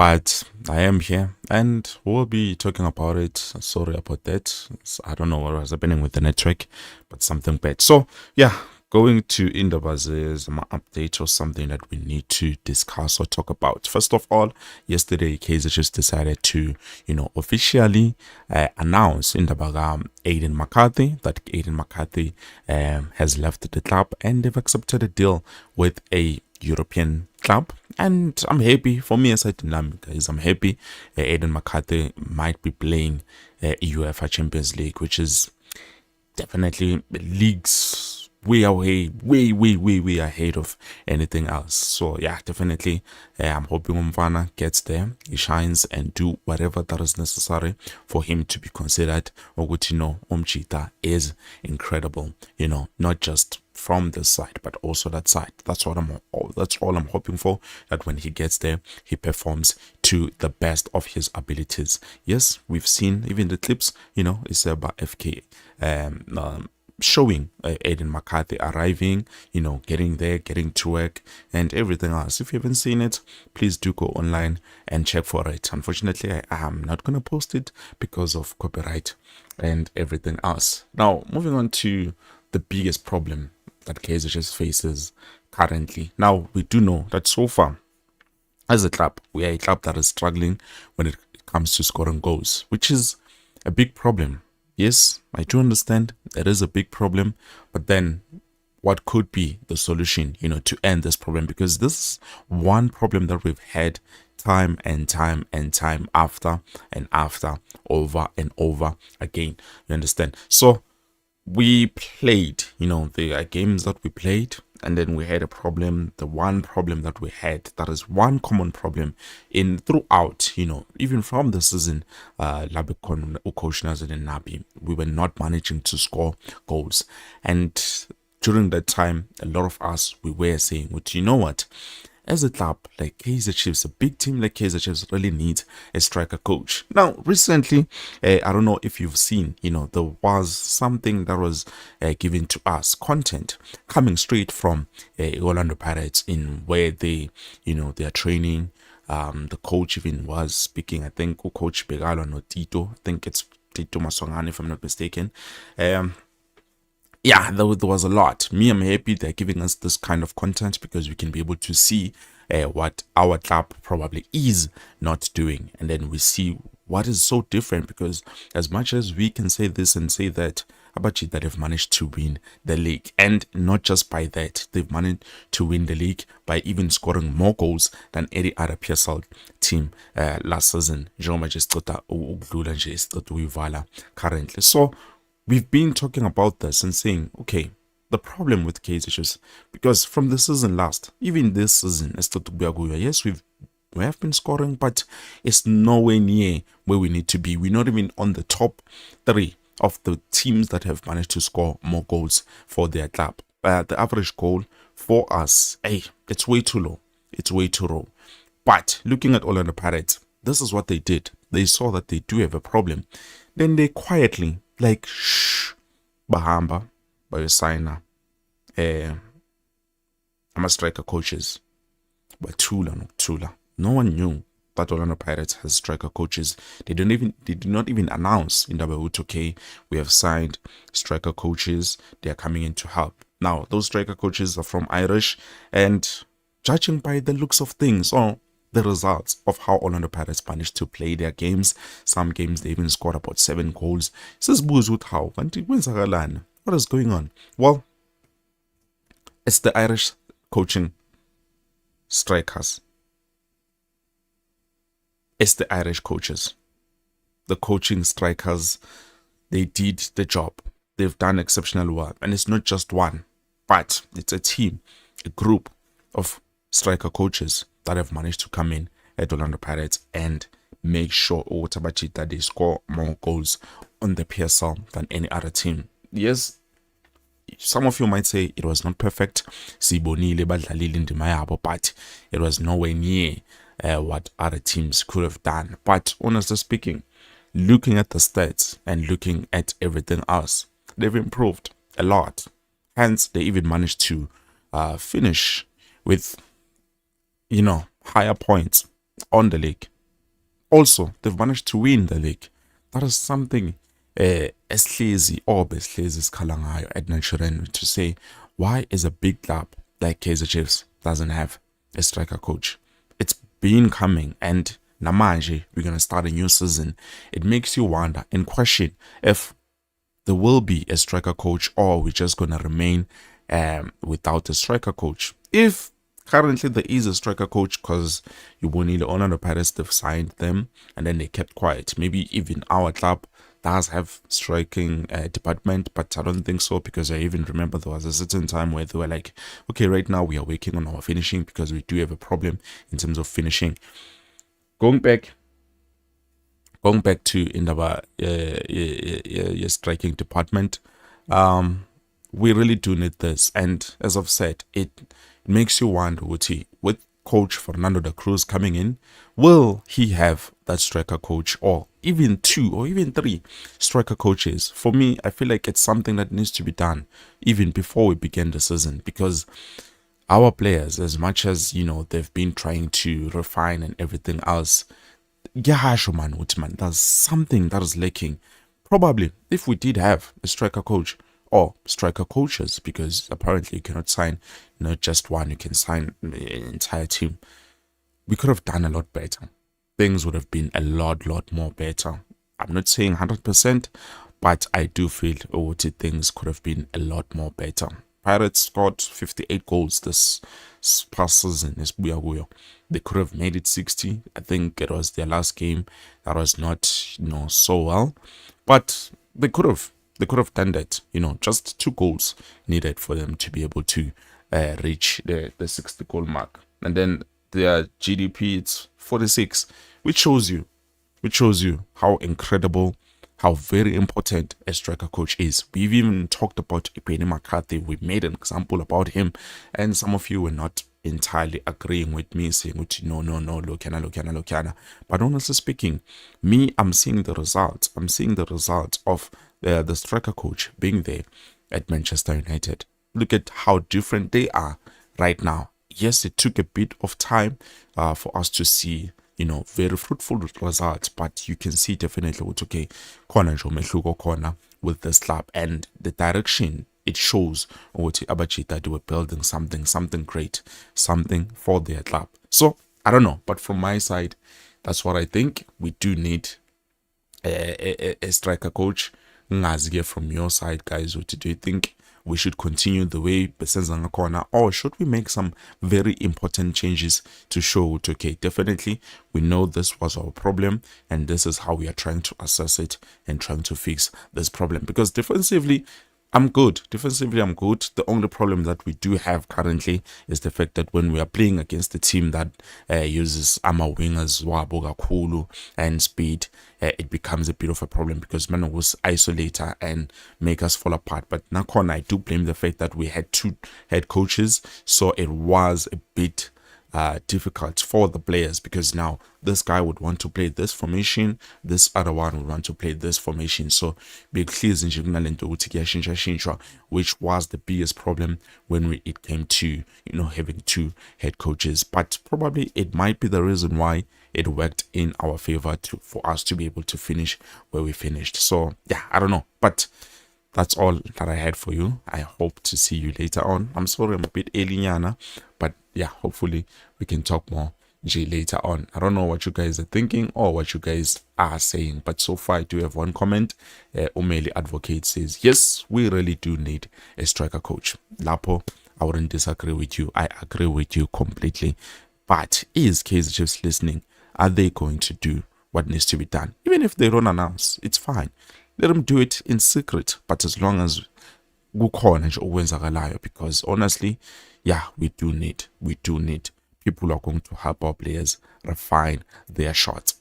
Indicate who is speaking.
Speaker 1: But I am here and we'll be talking about it. Sorry about that. I don't know what was happening with the network, but something bad. So, yeah, going to Indabas is my update or something that we need to discuss or talk about. First of all, yesterday, Kaizer just decided to, officially announce Indabaga Aiden McCarthy that Aiden McCarthy has left the club and they've accepted a deal with a European club, and I'm happy. For me as a dynamic, guys, I'm happy. Aiden McCarthy might be playing UEFA Champions League, which is definitely leagues way ahead of anything else. So yeah, definitely I'm hoping Umfana gets there, he shines and do whatever that is necessary for him to be considered. Ogutino Umchita is incredible, not just from this side but also that side. That's all I'm hoping for, that when he gets there he performs to the best of his abilities. Yes, we've seen even the clips, it's about FK showing Aiden McCarthy arriving, getting there, getting to work and everything else. If you haven't seen it, please do go online and check for it. Unfortunately, I am not going to post it because of copyright and everything else. Now, moving on to the biggest problem that Kaizer just faces currently. Now, we do know that so far, as a club, we are a club that is struggling when it comes to scoring goals, which is a big problem. Yes, I do understand it is a big problem, but then what could be the solution, to end this problem? Because this is one problem that we've had time and time and time after and after, over and over again. You understand? So we played, the games that we played, and then we had a problem. The one problem that we had, that is one common problem in throughout, even from the season, Labicon, Ukoshinas and Nabi, we were not managing to score goals. And during that time, a lot of us, we were saying, well, you know what? As a club like Kaizer Chiefs, a big team like Kaizer Chiefs really needs a striker coach. Now, recently, I don't know if you've seen, there was something that was given to us, content coming straight from Orlando Pirates, in where they, they are training. The coach even was speaking, I think, Coach Begalo no Tito, I think it's Tito Masongane, if I'm not mistaken. Yeah, there was a lot. I'm happy they're giving us this kind of content because we can be able to see what our club probably is not doing. And then we see what is so different, because as much as we can say this and say that, Abachi, that have managed to win the league. And not just by that, they've managed to win the league by even scoring more goals than any other PSL team last season. Currently. So we've been talking about this and saying, okay, the problem with Kaizer Chiefs, because from the season last, even this season, yes, we have been scoring, but it's nowhere near where we need to be. We're not even on the top 3 of the teams that have managed to score more goals for their club. The average goal for us, it's way too low. It's way too low. But looking at Orlando Pirates, this is what they did. They saw that they do have a problem. Then they quietly, like, shh, bahamba, bayosigner, I'm a striker coaches, but Tula. No one knew that Orlando Pirates has striker coaches. They did not even announce in Dabaut, okay, we have signed striker coaches. They are coming in to help. Now, those striker coaches are from Irish, and judging by the looks of things, or the results of how Orlando Pirates managed to play their games. Some games they even scored about 7 goals. What is going on? Well, it's the Irish coaching strikers. It's the Irish coaches. The coaching strikers, they did the job. They've done exceptional work. And it's not just one, but it's a team, a group of striker coaches that have managed to come in at Orlando Pirates and make sure that they score more goals on the PSL than any other team. Yes, some of you might say it was not perfect, but it was nowhere near what other teams could have done. But honestly speaking, looking at the stats and looking at everything else, they've improved a lot. Hence, they even managed to finish with, higher points on the league Also, they've managed to win the league. That is something esihlezi or besihlezi sikhala ngayo at Nigeria to say, why is a big club like Kaizer Chiefs doesn't have a striker coach? It's been coming, and namanje we're gonna start a new season. It makes you wonder and question if there will be a striker coach or we're just gonna remain without a striker coach. If currently there is a striker coach, because you will need on the Paris, they've signed them and then they kept quiet. Maybe even our club does have striking department, but I don't think so, because I even remember there was a certain time where they were like, okay, right now we are working on our finishing because we do have a problem in terms of finishing. Going back to in our striking department, we really do need this. And as I've said, it makes you wonder, with coach Fernando da Cruz coming in, will he have that striker coach, or even 2 or even 3 striker coaches? For me, I feel like it's something that needs to be done even before we begin the season, because our players, as much as they've been trying to refine and everything else, man, there's something that is lacking. Probably if we did have a striker coach or striker coaches, because apparently you cannot sign not just one, you can sign the entire team, we could have done a lot better. Things would have been a lot more better. I'm not saying 100%, but I do feel things could have been a lot more better. Pirates scored 58 goals this past season. They could have made it 60. I think it was their last game that was not so well, but they could have done that. Just 2 goals needed for them to be able to reach the 60 goal mark, and then their GDP, it's 46, which shows you how incredible, how very important a striker coach is. We've even talked about Aiden McCarthy. We made an example about him, and some of you were not entirely agreeing with me, saying, no, Lokiana. But honestly speaking, I'm seeing the results. I'm seeing the results of the striker coach being there at Manchester United. Look at how different they are right now. Yes, it took a bit of time for us to see very fruitful results, but you can see definitely corner with this club, and the direction it shows Abachita, they were building something great, something for their club. So I don't know, but from my side, that's what I think. We do need a striker coach. From your side, guys, what do you think? We should continue the way Besenza corner, or should we make some very important changes to show okay, definitely we know this was our problem and this is how we are trying to assess it and trying to fix this problem? Because defensively I'm good. The only problem that we do have currently is the fact that when we are playing against a team that uses ama wingers, Waboga Kulu, and speed, it becomes a bit of a problem, because man was isolator and make us fall apart. But Nakon, I do blame the fact that we had 2 head coaches, so it was a bit difficult for the players, because now this guy would want to play this formation, this other one would want to play this formation. So big clears in which was the biggest problem when it came to having 2 head coaches. But probably it might be the reason why it worked in our favor for us to be able to finish where we finished. So yeah, I don't know, but that's all that I had for you. I hope to see you later on. I'm sorry I'm a bit alienana, but yeah, hopefully we can talk more later on. I don't know what you guys are thinking or what you guys are saying, but so far I do have one comment. Umeli Advocate says, yes, we really do need a striker coach. Lapo, I wouldn't disagree with you. I agree with you completely. But is Kaizer Chiefs listening? Are they going to do what needs to be done? Even if they don't announce, it's fine. Let them do it in secret, but as long as because honestly, yeah, we do need people who are going to help our players refine their shots.